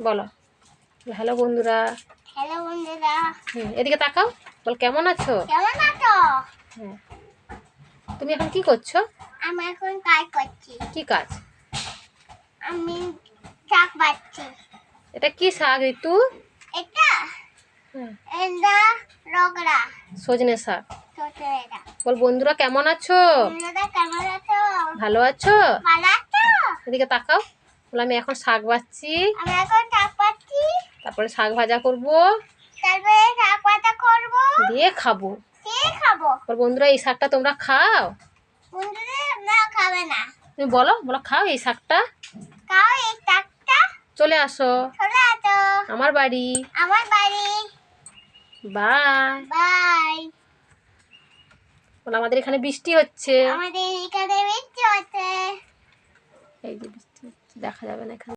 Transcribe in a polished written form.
বলো হ্যালো বন্ধুরা। হ্যালো বন্ধুরা। এদিকে তাকাও, বল কেমন আছো? কেমন আছো? হ্যাঁ, তুমি এখন কি করছো? আমি এখন কাজ করছি। কি কাজ? আমি শাক বাচ্ছি। এটা কি শাক ঋতু? এটা এটা রগড়া সজনে শাক। সজনেটা। বল বন্ধুরা কেমন আছো? বন্ধুরা কেমন আছো? ভালো আছো? ভালো আছো? এদিকে তাকাও, বল আমি এখন শাক বাচ্ছি, আমি এখন শাক বাচ্ছি। তারপরে শাক ভাজা করবো, তারপরে শাক ভাজা করবো, দিয়ে খাবো। দিয়ে খাবো। বল বন্ধুরা এই শাকটা তোমরা খাও? বন্ধুরা না খাবে না। তুমি বলো বলো খাও এই শাকটা। খাও এই শাকটা। চলে আসো চলে আসো আমার বাড়ি। আমার বাড়ি। বাই। বাই। বল আমাদের এখানে বৃষ্টি হচ্ছে। আমাদের এখানে বৃষ্টি হচ্ছে। এই যে বৃষ্টি হচ্ছে, দেখা যাবে না এখানে।